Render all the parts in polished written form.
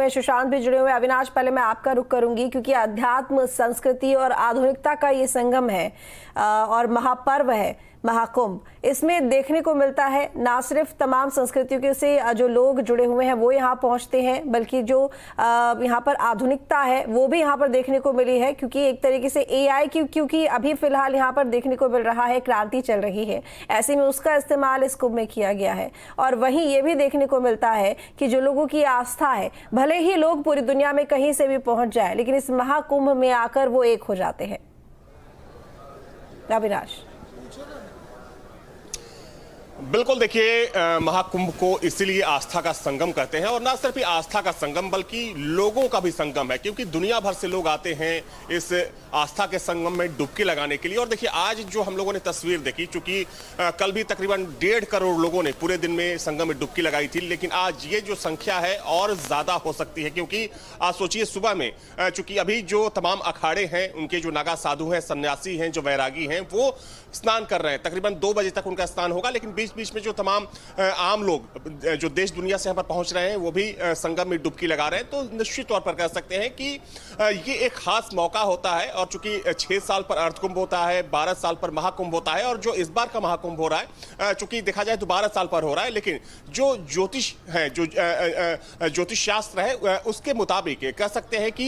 हैं, सुशांत भी जुड़े हुए हैं। अविनाश, पहले मैं आपका रुख करूंगी क्योंकि अध्यात्म, संस्कृति और आधुनिकता का ये संगम है और महापर्व है महाकुंभ। इसमें देखने को मिलता है ना सिर्फ तमाम संस्कृतियों से जो लोग जुड़े हुए हैं वो यहाँ पहुँचते हैं, बल्कि जो यहाँ पर आधुनिकता है वो भी यहाँ पर देखने को मिली है, क्योंकि एक तरीके से AI क्योंकि अभी फिलहाल यहाँ पर देखने को मिल रहा है, क्रांति चल रही है, ऐसे में उसका इस्तेमाल इस कुंभ में किया गया है। और वहीं ये भी देखने को मिलता है कि जो लोगों की आस्था है, भले ही लोग पूरी दुनिया में कहीं से भी पहुंच जाए, लेकिन इस महाकुंभ में आकर वो एक हो जाते हैं। अविनाश, बिल्कुल, देखिए महाकुंभ को इसीलिए आस्था का संगम कहते हैं, और ना सिर्फ आस्था का संगम बल्कि लोगों का भी संगम है, क्योंकि दुनिया भर से लोग आते हैं इस आस्था के संगम में डुबकी लगाने के लिए। और देखिए आज जो हम लोगों ने तस्वीर देखी, चूंकि कल भी तकरीबन 1.5 करोड़ लोगों ने पूरे दिन में संगम में डुबकी लगाई थी, लेकिन आज ये जो संख्या है और ज्यादा हो सकती है, क्योंकि आज सोचिए सुबह में चूंकि अभी जो तमाम अखाड़े हैं, उनके जो नागा साधु हैं, सन्यासी हैं, जो वैरागी हैं, वो स्नान कर रहे हैं। तकरीबन 2 बजे तक उनका स्नान होगा, लेकिन बीच बीच में जो तमाम आम लोग जो देश दुनिया से यहाँ पर पहुंच रहे हैं वो भी संगम में डुबकी लगा रहे हैं। तो निश्चित तौर पर कह सकते हैं कि ये एक खास मौका होता है। और चूंकि 6 साल पर अर्धकुंभ होता है, 12 साल पर महाकुंभ होता है, और जो इस बार का महाकुंभ हो रहा है चूंकि देखा जाए तो 12 साल पर हो रहा है, लेकिन जो ज्योतिष है, जो ज्योतिष शास्त्र है, उसके मुताबिक कह सकते हैं कि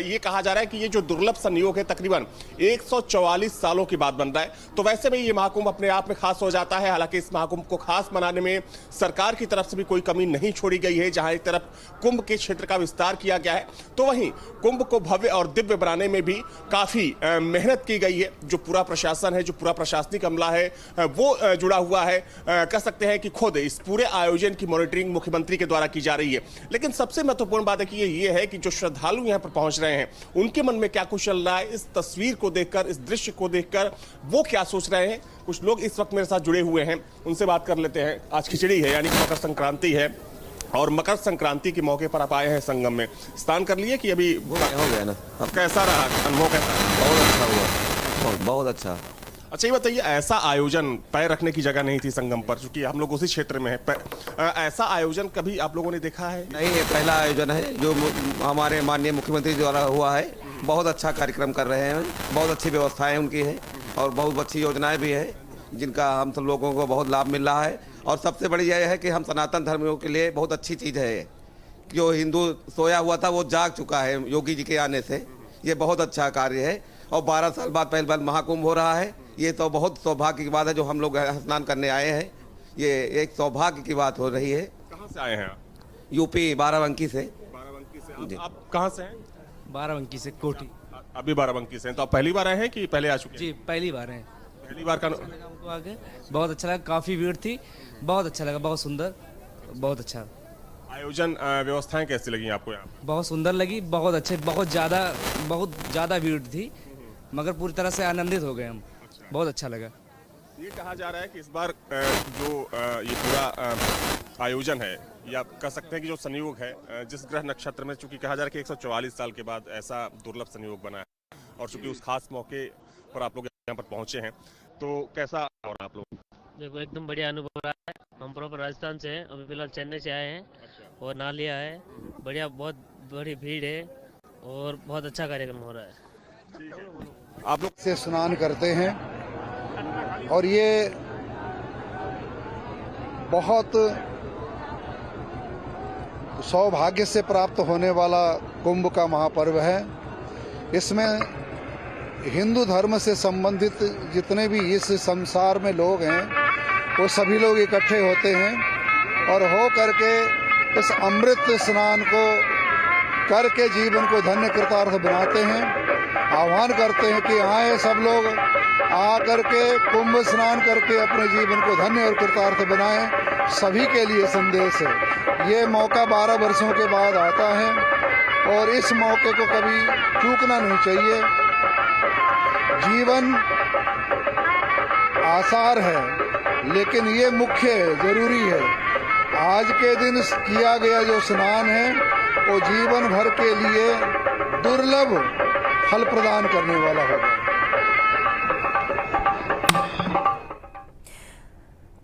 ये कहा जा रहा है कि ये जो दुर्लभ संयोग है तकरीबन 144 सालों के बाद बन रहा है। तो वैसे में ये महाकुंभ अपने आप में खास हो जाता है। हालांकि इस महाकुंभ को खास बनाने में सरकार की तरफ से भी कोई कमी नहीं छोड़ी गई है। जहां एक तरफ कुंभ के क्षेत्र का विस्तार किया गया है, तो वहीं कुंभ को भव्य और दिव्य बनाने में भी काफी मेहनत की गई है। जो पूरा प्रशासन है, जो पूरा प्रशासनिक अमला है, वो जुड़ा हुआ है। कह सकते हैं कि खुद इस पूरे आयोजन की मॉनिटरिंग मुख्यमंत्री के द्वारा की जा रही है। लेकिन सबसे महत्वपूर्ण बात है कि ये है कि जो श्रद्धालु यहां पर पहुंच रहे हैं, उनके मन में क्या कुछ चल रहा है, इस तस्वीर को देखकर, इस दृश्य को देखकर वो क्या सोच रहे हैं। कुछ लोग इस वक्त मेरे साथ जुड़े हुए हैं, उनसे बात कर लेते हैं। आज खिचड़ी है, यानी कि मकर संक्रांति है, और मकर संक्रांति के मौके पर आप आए हैं संगम में। स्नान कर लिए कि अभी हो गया ना? कैसा रहा अनुभव, कैसा? बहुत अच्छा हुआ, बहुत अच्छा। अच्छा ये बताइए, ऐसा आयोजन, पैर रखने की जगह नहीं थी संगम पर, क्योंकि हम लोग उसी क्षेत्र में हैं, ऐसा आयोजन कभी आप लोगों ने देखा है? नहीं, ये पहला आयोजन है जो हमारे माननीय मुख्यमंत्री द्वारा हुआ है। बहुत अच्छा कार्यक्रम कर रहे हैं, बहुत अच्छी व्यवस्थाएं उनकी है और बहुत अच्छी योजनाएं भी है, जिनका हम सब लोगों को बहुत लाभ मिल रहा है। और सबसे बड़ी यह है कि हम सनातन धर्मियों के लिए बहुत अच्छी चीज़ है। जो हिंदू सोया हुआ था वो जाग चुका है योगी जी के आने से। ये बहुत अच्छा कार्य है, और 12 साल बाद पहली बार महाकुंभ हो रहा है। ये तो बहुत सौभाग्य की बात है जो हम लोग स्नान करने आए हैं। ये एक सौभाग्य की बात हो रही है। कहाँ से आए हैं आप? यूपी बाराबंकी से। बाराबंकी से। आप कहाँ से हैं? बाराबंकी से, कोठी। अभी बाराबंकी से हैं, तो आप पहली बार आए हैं कि पहले आ चुके हैं? जी, पहली बार हैं। पहली बार का हमको आगे बहुत अच्छा लगा, काफ़ी भीड़ थी, बहुत अच्छा लगा, बहुत सुंदर, बहुत अच्छा आयोजन। व्यवस्थाएं कैसी लगी आपको यहाँ? बहुत सुंदर लगी, बहुत अच्छे, बहुत ज़्यादा भीड़ थी, मगर पूरी तरह से आनंदित हो गए हम। बहुत अच्छा लगा। ये कहा जा रहा है कि इस बार जो ये पूरा आयोजन है, या कह सकते हैं कि जो संयोग है, जिस ग्रह नक्षत्र में, चूंकि कहा जा रहा है कि 144 साल के बाद ऐसा दुर्लभ संयोग बना है, और चूंकि उस खास मौके पर आप लोग यहाँ पर पहुंचे हैं, तो कैसा हो रहा है आप लोग? देखो एकदम बढ़िया अनुभव रहा है। हम प्रॉपर राजस्थान से हैं, अभी फिलहाल चेन्नई से आए हैं। अच्छा। और नालिया है, बढ़िया, बहुत बड़ी भीड़ है और बहुत अच्छा कार्यक्रम हो रहा है। आप लोग से स्नान करते हैं, और ये बहुत सौभाग्य से प्राप्त होने वाला कुंभ का महापर्व है। इसमें हिंदू धर्म से संबंधित जितने भी इस संसार में लोग हैं, वो सभी लोग इकट्ठे होते हैं, और हो करके इस अमृत स्नान को करके जीवन को धन्य कृतार्थ बनाते हैं। आह्वान करते हैं कि आए सब लोग, आ करके कुंभ स्नान करके अपने जीवन को धन्य और कृतार्थ बनाएं। सभी के लिए संदेश है। ये मौका 12 वर्षों के बाद आता है, और इस मौके को कभी चूकना नहीं चाहिए। जीवन आसार है, लेकिन ये मुख्य है, जरूरी है। आज के दिन किया गया जो स्नान है, वो जीवन भर के लिए दुर्लभ फल प्रदान करने वाला होगा।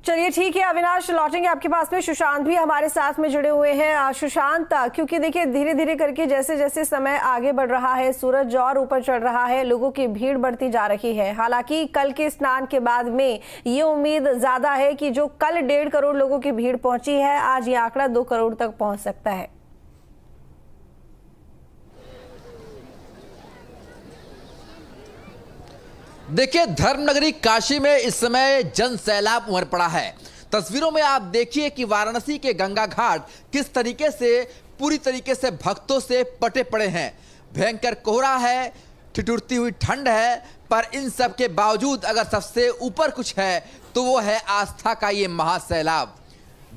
चलिए चलिए ठीक है अविनाश, लौटेंगे आपके पास में। सुशांत भी हमारे साथ में जुड़े हुए हैं। सुशांत, क्योंकि देखिए धीरे धीरे करके जैसे जैसे समय आगे बढ़ रहा है, सूरज और ऊपर चढ़ रहा है, लोगों की भीड़ बढ़ती जा रही है। हालांकि कल के स्नान के बाद में ये उम्मीद ज्यादा है कि जो कल 1.5 करोड़ लोगों की भीड़ पहुंची है, आज ये आंकड़ा 2 करोड़ तक पहुंच सकता है। देखिए धर्मनगरी काशी में इस समय जन सैलाब उमड़ पड़ा है। तस्वीरों में आप देखिए कि वाराणसी के गंगा घाट किस तरीके से पूरी तरीके से भक्तों से पटे पड़े हैं। भयंकर कोहरा है, ठिठुरती हुई ठंड है, पर इन सब के बावजूद अगर सबसे ऊपर कुछ है तो वो है आस्था का ये महासैलाब।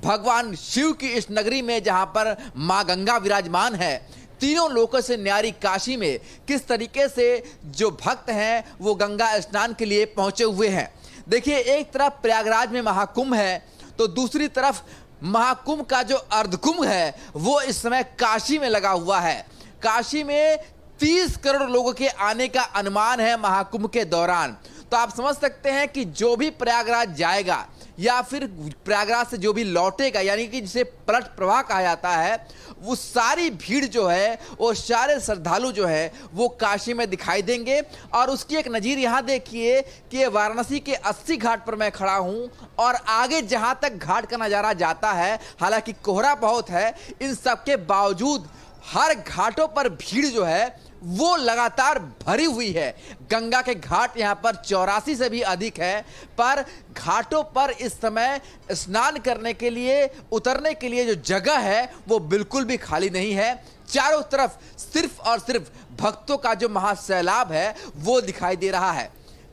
भगवान शिव की इस नगरी में जहां पर मां गंगा विराजमान है, तीनों लोकों से न्यारी काशी में किस तरीके से जो भक्त हैं वो गंगा स्नान के लिए पहुंचे हुए हैं। देखिए एक तरफ प्रयागराज में महाकुंभ है तो दूसरी तरफ महाकुंभ का जो अर्धकुंभ है वो इस समय काशी में लगा हुआ है। काशी में 30 करोड़ लोगों के आने का अनुमान है महाकुंभ के दौरान। तो आप समझ सकते हैं कि जो भी प्रयागराज जाएगा या फिर प्रयागराज से जो भी लौटेगा, यानी कि जिसे पलट प्रवाह कहा जाता है, वो सारी भीड़ जो है, वो सारे श्रद्धालु जो है वो काशी में दिखाई देंगे। और उसकी एक नज़ीर यहाँ देखिए कि वाराणसी के 80 घाट पर मैं खड़ा हूँ और आगे जहाँ तक घाट का नज़ारा जाता है, हालांकि कोहरा बहुत है, इन सब के बावजूद हर घाटों पर भीड़ जो है वो लगातार भरी हुई है। गंगा के घाट यहाँ पर 84 से भी अधिक है, पर घाटों पर इस समय स्नान करने के लिए, उतरने के लिए जो जगह है वो बिल्कुल भी खाली नहीं है। चारों तरफ सिर्फ और सिर्फ भक्तों का जो महासैलाब है वो दिखाई दे रहा है।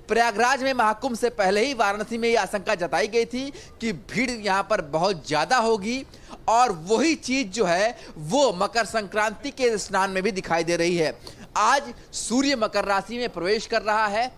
प्रयागराज में महाकुंभ से पहले ही वाराणसी में ये आशंका जताई गई थी कि भीड़ यहाँ पर बहुत ज़्यादा होगी, और वही चीज़ जो है वो मकर संक्रांति के स्नान में भी दिखाई दे रही है। आज सूर्य मकर राशि में प्रवेश कर रहा है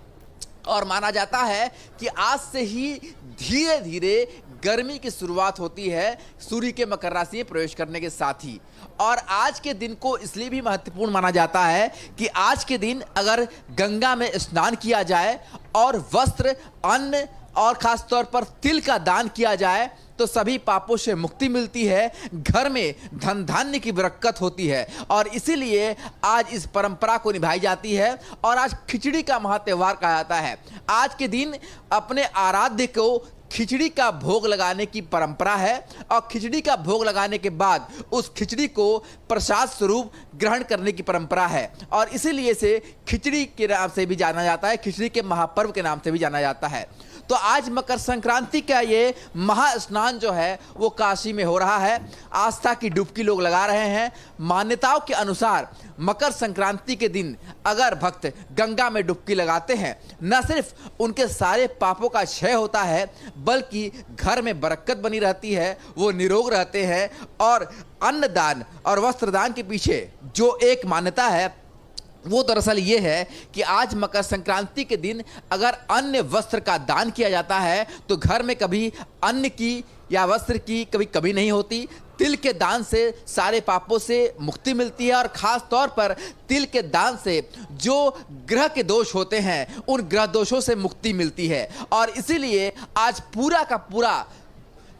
और माना जाता है कि आज से ही धीरे धीरे गर्मी की शुरुआत होती है सूर्य के मकर राशि में प्रवेश करने के साथ ही। और आज के दिन को इसलिए भी महत्वपूर्ण माना जाता है कि आज के दिन अगर गंगा में स्नान किया जाए और वस्त्र, अन्न और खास तौर पर तिल का दान किया जाए तो सभी पापों से मुक्ति मिलती है, घर में धन धान्य की बरकत होती है। और इसीलिए आज इस परंपरा को निभाई जाती है और आज खिचड़ी का महात्योहार कहा जाता है। आज के दिन अपने आराध्य को खिचड़ी का भोग लगाने की परंपरा है और खिचड़ी का भोग लगाने के बाद उस खिचड़ी को प्रसाद स्वरूप ग्रहण करने की परंपरा है। और इसीलिए से खिचड़ी के नाम से भी जाना जाता है, खिचड़ी के महापर्व के नाम से भी जाना जाता है। तो आज मकर संक्रांति का ये महास्नान जो है वो काशी में हो रहा है। आस्था की डुबकी लोग लगा रहे हैं। मान्यताओं के अनुसार मकर संक्रांति के दिन अगर भक्त गंगा में डुबकी लगाते हैं, न सिर्फ उनके सारे पापों का क्षय होता है बल्कि घर में बरकत बनी रहती है, वो निरोग रहते हैं। और अन्नदान और वस्त्रदान के पीछे जो एक मान्यता है वो दरअसल ये है कि आज मकर संक्रांति के दिन अगर अन्न वस्त्र का दान किया जाता है तो घर में कभी अन्न की या वस्त्र की कभी कमी नहीं होती। तिल के दान से सारे पापों से मुक्ति मिलती है और ख़ास तौर पर तिल के दान से जो ग्रह के दोष होते हैं उन ग्रह दोषों से मुक्ति मिलती है। और इसीलिए आज पूरा का पूरा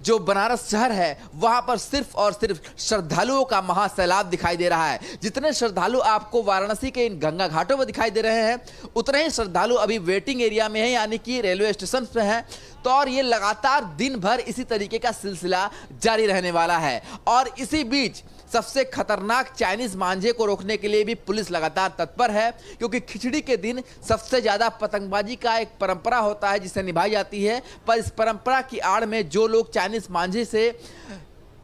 जो बनारस शहर है वहां पर सिर्फ और सिर्फ श्रद्धालुओं का महासैलाब दिखाई दे रहा है। जितने श्रद्धालु आपको वाराणसी के इन गंगा घाटों पर दिखाई दे रहे हैं, उतने ही श्रद्धालु अभी वेटिंग एरिया में हैं, यानी कि रेलवे स्टेशन पे हैं। तो और ये लगातार दिन भर इसी तरीके का सिलसिला जारी रहने वाला है। और इसी बीच सबसे खतरनाक चाइनीज मांझे को रोकने के लिए भी पुलिस लगातार तत्पर है, क्योंकि खिचड़ी के दिन सबसे ज़्यादा पतंगबाजी का एक परंपरा होता है जिसे निभाई जाती है। पर इस परंपरा की आड़ में जो लोग चाइनीज मांझे से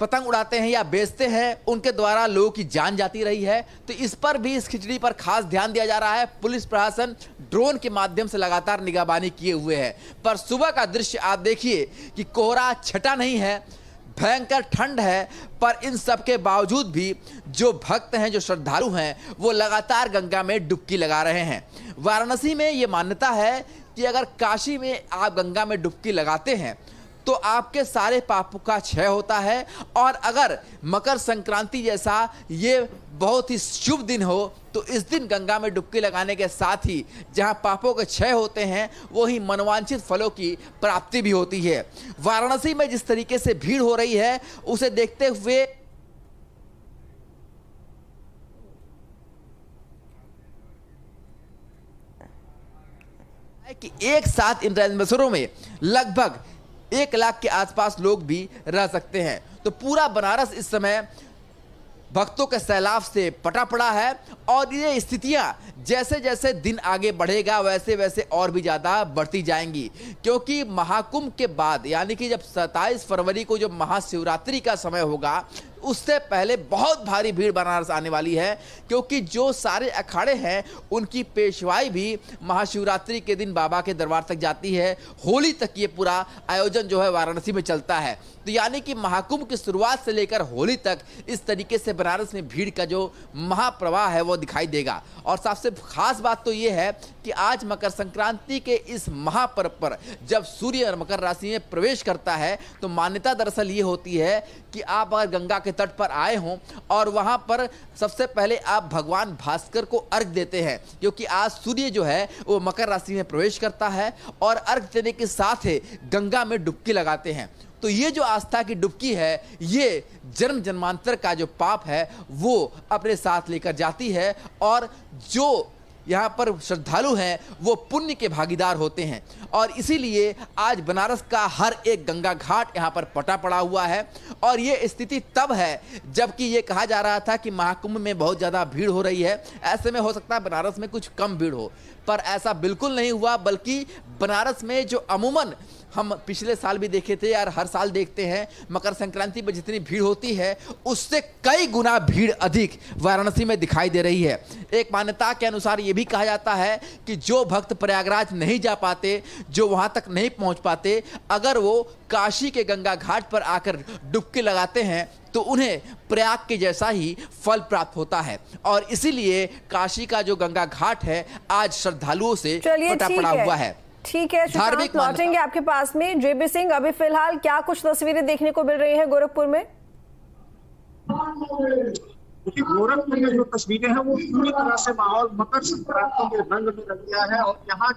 पतंग उड़ाते हैं या बेचते हैं उनके द्वारा लोगों की जान जाती रही है। तो इस पर भी, इस खिचड़ी पर खास ध्यान दिया जा रहा है। पुलिस प्रशासन ड्रोन के माध्यम से लगातार निगरानी किए हुए है। पर सुबह का दृश्य आप देखिए कि कोहरा छटा नहीं है, भयंकर ठंड है, पर इन सब के बावजूद भी जो भक्त हैं, जो श्रद्धालु हैं, वो लगातार गंगा में डुबकी लगा रहे हैं। वाराणसी में ये मान्यता है कि अगर काशी में आप गंगा में डुबकी लगाते हैं तो आपके सारे पापों का क्षय होता है। और अगर मकर संक्रांति जैसा ये बहुत ही शुभ दिन हो तो इस दिन गंगा में डुबकी लगाने के साथ ही जहां पापों के क्षय होते हैं वहीं मनोवांछित फलों की प्राप्ति भी होती है। वाराणसी में जिस तरीके से भीड़ हो रही है उसे देखते हुए कि एक साथ इन रेंजबसेरों में लगभग 1 लाख के आसपास लोग भी रह सकते हैं। तो पूरा बनारस इस समय भक्तों के सैलाब से पटा पड़ा है और ये स्थितियां जैसे जैसे दिन आगे बढ़ेगा वैसे वैसे और भी ज़्यादा बढ़ती जाएंगी, क्योंकि महाकुंभ के बाद यानी कि जब 27 फरवरी को जो महाशिवरात्रि का समय होगा उससे पहले बहुत भारी भीड़ बनारस आने वाली है, क्योंकि जो सारे अखाड़े हैं उनकी पेशवाई भी महाशिवरात्रि के दिन बाबा के दरबार तक जाती है। होली तक ये पूरा आयोजन जो है वाराणसी में चलता है। तो यानी कि महाकुंभ की शुरुआत से लेकर होली तक इस तरीके से बनारस में भीड़ का जो महाप्रवाह है वो दिखाई देगा। और सबसे खास बात तो ये है कि आज मकर संक्रांति के इस महापर्व पर जब सूर्य मकर राशि में प्रवेश करता है तो मान्यता दरअसल ये होती है कि आप अगर गंगा के तट पर आए हों और वहां पर सबसे पहले आप भगवान भास्कर को अर्घ देते हैं, क्योंकि आज सूर्य जो है वो मकर राशि में प्रवेश करता है और अर्घ देने के साथ ही गंगा में डुबकी लगाते हैं। तो ये जो आस्था की डुबकी है ये जन्म जन्मांतर का जो पाप है वो अपने साथ लेकर जाती है और जो यहाँ पर श्रद्धालु हैं वो पुण्य के भागीदार होते हैं। और इसीलिए आज बनारस का हर एक गंगा घाट यहाँ पर पटा पड़ा हुआ है। और ये स्थिति तब है जबकि ये कहा जा रहा था कि महाकुंभ में बहुत ज़्यादा भीड़ हो रही है, ऐसे में हो सकता है बनारस में कुछ कम भीड़ हो, पर ऐसा बिल्कुल नहीं हुआ। बल्कि बनारस में जो अमूमन हम पिछले साल भी देखे थे यार, हर साल देखते हैं मकर संक्रांति पर जितनी भीड़ होती है उससे कई गुना भीड़ अधिक वाराणसी में दिखाई दे रही है। एक मान्यता के अनुसार ये भी कहा जाता है कि जो भक्त प्रयागराज नहीं जा पाते, जो वहां तक नहीं पहुंच पाते, अगर वो काशी के गंगा घाट पर आकर डुबकी लगाते हैं तो उन्हें प्रयाग के जैसा ही फल प्राप्त होता है। और इसीलिए काशी का जो गंगा घाट है आज श्रद्धालुओं से पटा पड़ा हुआ है। ठीक है, धार्मिक लौटेंगे आपके पास में। जेबी सिंह, अभी फिलहाल क्या कुछ तस्वीरें देखने को मिल रही हैं गोरखपुर में? गोरखपुर में जो तस्वीरें हैं वो पूरी तरह से माहौल मकर संक्रांति के रंग में रंग गया है। और यहाँ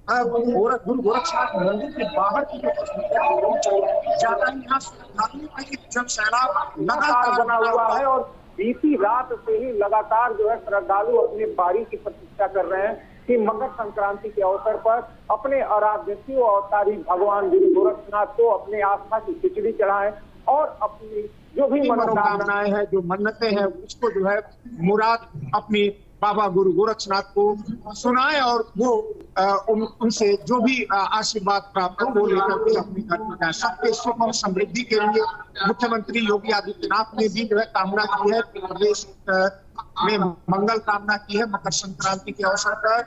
गुरु गोरक्षनाथ मंदिर के बाहर की जो तस्वीरें ज्यादा यहाँ श्रद्धालुओं का एक जन सैलाब लगातार बना हुआ है। और बीती रात से ही लगातार जो है श्रद्धालु अपनी बारी की प्रतीक्षा कर रहे हैं कि मकर संक्रांति के अवसर पर अपने आराध्य शिव अवतारी भगवान गुरु गोरक्षनाथ को अपने आस्था की खिचड़ी चढ़ाएं और अपनी जो भी मनोकामनाएं हैं, जो मन्नतें हैं, उसको जो है मुराद अपनी बाबा गुरु गोरक्षनाथ को सुनाएं और वो उनसे जो भी आशीर्वाद प्राप्त हो वो लेकर के अपने घर में जाए। सबके सुख और समृद्धि के लिए मुख्यमंत्री योगी आदित्यनाथ ने भी जो है कामना की है, प्रदेश में मंगल कामना की है। मकर संक्रांति के अवसर पर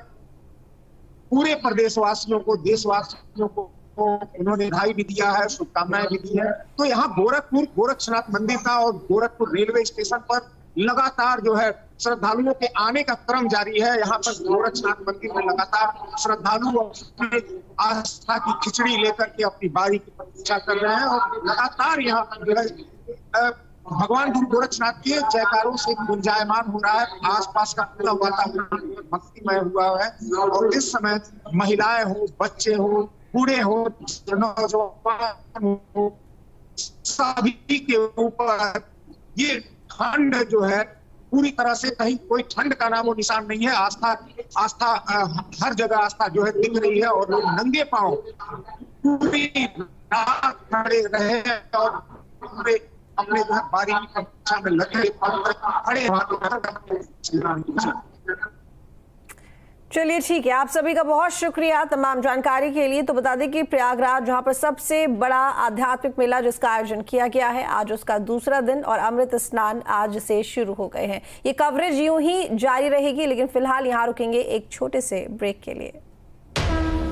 पूरे प्रदेशवासियों को, देशवासियों को उन्होंने बधाई भी दिया है, शुभकामनाएं भी दी है। तो यहाँ गोरखपुर गोरक्षनाथ मंदिर का और गोरखपुर रेलवे स्टेशन पर लगातार जो है श्रद्धालुओं के आने का क्रम जारी है। यहाँ पर गोरक्षनाथ मंदिर में लगातार श्रद्धालु अपने आस्था की खिचड़ी लेकर के अपनी बारी की प्रतीक्षा कर रहे हैं और लगातार यहाँ पर जो है भगवान गुरु गोरक्षनाथ के जयकारों से गुंजायमान हो रहा है। आसपास का पूरा वातावरण भक्तिमय हुआ है और इस समय महिलाएं हो, बच्चे हो, बूढ़े हो, नौजवान हो, सभी के ऊपर ये ठंड जो है पूरी तरह से, कहीं कोई ठंड का नामो निशान नहीं है। आस्था हर जगह आस्था जो है दिख रही है और लोग नंगे पांव पूरी रात खड़े रहे और अपने जो है बारी की प्रतीक्षा में लगे खड़े। चलिए ठीक है, आप सभी का बहुत शुक्रिया तमाम जानकारी के लिए। तो बता दें कि प्रयागराज जहां पर सबसे बड़ा आध्यात्मिक मेला जिसका आयोजन किया गया है, आज उसका दूसरा दिन और अमृत स्नान आज से शुरू हो गए हैं। ये कवरेज यूं ही जारी रहेगी, लेकिन फिलहाल यहां रुकेंगे एक छोटे से ब्रेक के लिए।